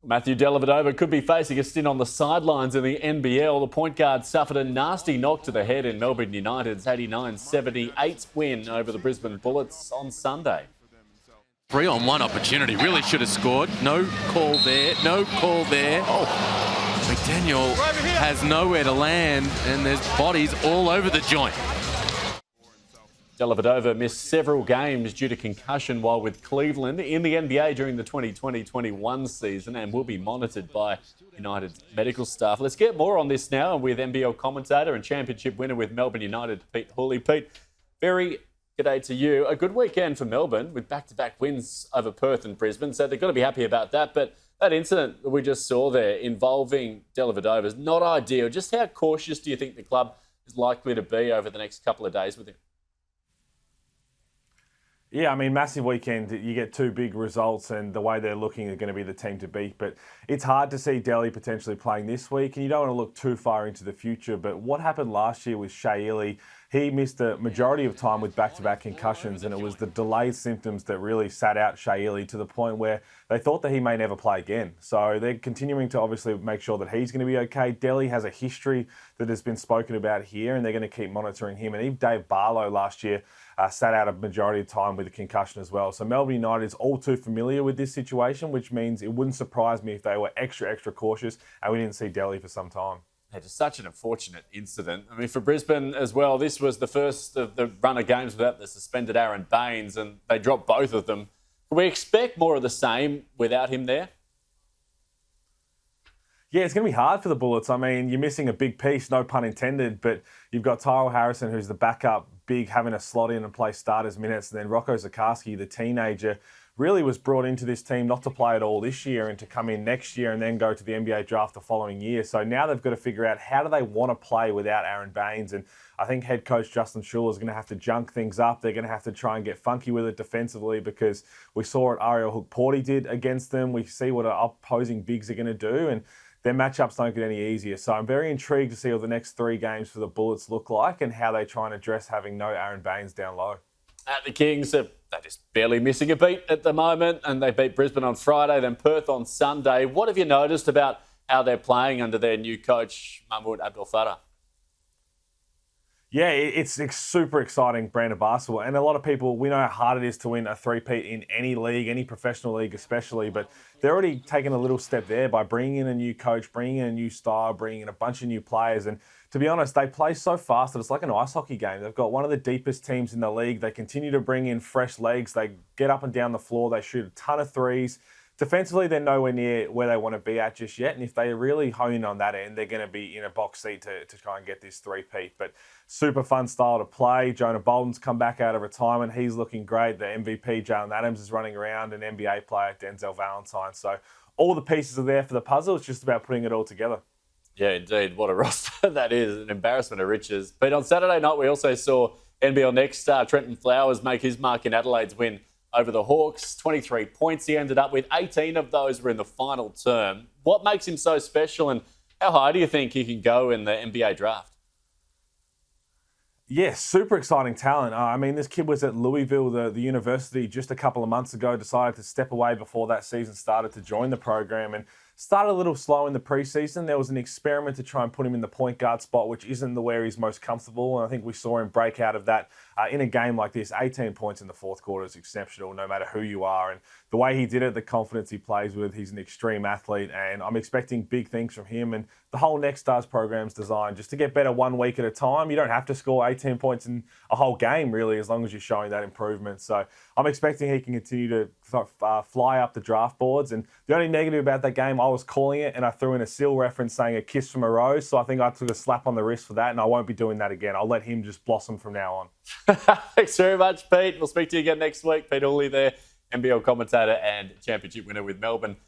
Matthew Dellavedova could be facing a stint on the sidelines in the NBL. The point guard suffered a nasty knock to the head in Melbourne United's 89-78 win over the Brisbane Bullets on Sunday. 3-on-1 opportunity, really should have scored. No call there, no call there. Oh, McDaniel has nowhere to land and there's bodies all over the joint. Dellavedova missed several games due to concussion while with Cleveland in the NBA during the 2020-21 season and will be monitored by United's medical staff. Let's get more on this now with NBL commentator and championship winner with Melbourne United, Pete Hooley. Pete, very good day to you. A good weekend for Melbourne with back-to-back wins over Perth and Brisbane, so they've got to be happy about that. But that incident that we just saw there involving Dellavedova is not ideal. Just how cautious do you think the club is likely to be over the next couple of days with him? Yeah, I mean, massive weekend. You get two big results and the way they're looking are going to be the team to beat. But it's hard to see Delhi potentially playing this week and you don't want to look too far into the future. But what happened last year with Hooley, he missed the majority of time with back-to-back concussions and it was the delayed symptoms that really sat out Hooley to the point where they thought that he may never play again. So they're continuing to obviously make sure that he's going to be okay. Delhi has a history that has been spoken about here and they're going to keep monitoring him. And even Dave Barlow last year sat out a majority of time with a concussion as well. So Melbourne United is all too familiar with this situation, which means it wouldn't surprise me if they were extra cautious and we didn't see Delhi for some time. It's just such an unfortunate incident. I mean, for Brisbane as well, this was the first of the run of games without the suspended Aaron Baines and they dropped both of them. Can we expect more of the same without him there? Yeah, it's going to be hard for the Bullets. I mean, you're missing a big piece, no pun intended, but you've got Tyrell Harrison, who's the backup big, having a slot in and play starters minutes, and then Rocco Zikarsky, the teenager, really was brought into this team not to play at all this year and to come in next year and then go to the NBA draft the following year. So now they've got to figure out how do they want to play without Aaron Baines. And I think head coach Justin Schuller is going to have to junk things up. They're going to have to try and get funky with it defensively because we saw what Ariel Hook-Porty did against them. We see what our opposing bigs are going to do. And their matchups don't get any easier. So I'm very intrigued to see what the next three games for the Bullets look like and how they try and address having no Aaron Baines down low. At the Kings, they're just barely missing a beat at the moment, and they beat Brisbane on Friday, then Perth on Sunday. What have you noticed about how they're playing under their new coach, Mahmoud Abdel Fattah? Yeah, it's super exciting brand of basketball. And a lot of people, we know how hard it is to win a three-peat in any league, any professional league especially, but they're already taking a little step there by bringing in a new coach, bringing in a new style, bringing in a bunch of new players. And to be honest, they play so fast that it's like an ice hockey game. They've got one of the deepest teams in the league. They continue to bring in fresh legs. They get up and down the floor. They shoot a ton of threes. Defensively, they're nowhere near where they want to be at just yet. And if they really hone in on that end, they're going to be in a box seat to try and get this three-peat. But super fun style to play. Jonah Bolden's come back out of retirement. He's looking great. The MVP, Jalen Adams, is running around. An NBA player, Denzel Valentine. So all the pieces are there for the puzzle. It's just about putting it all together. Yeah, indeed. What a roster that is. An embarrassment of riches. But on Saturday night, we also saw NBL Next star Trenton Flowers make his mark in Adelaide's win over the Hawks. 23 points he ended up with. 18 of those were in the final term. What makes him so special and how high do you think he can go in the NBA draft? Yes, super exciting talent. I mean, this kid was at Louisville, the university, just a couple of months ago, decided to step away before that season started to join the program and started a little slow in the preseason. There was an experiment to try and put him in the point guard spot, which isn't where he's most comfortable. And I think we saw him break out of that in a game like this. 18 points in the fourth quarter is exceptional, no matter who you are. And the way he did it, the confidence he plays with, he's an extreme athlete. And I'm expecting big things from him. And the whole Next Stars program's designed just to get better 1 week at a time. You don't have to score 18 points in a whole game, really, as long as you're showing that improvement. So I'm expecting he can continue to fly up the draft boards. And the only negative about that game, I was calling it and I threw in a Seal reference saying a kiss from a rose. So I think I took a slap on the wrist for that and I won't be doing that again. I'll let him just blossom from now on. Thanks very much, Pete. We'll speak to you again next week. Pete Hooley there, NBL commentator and championship winner with Melbourne.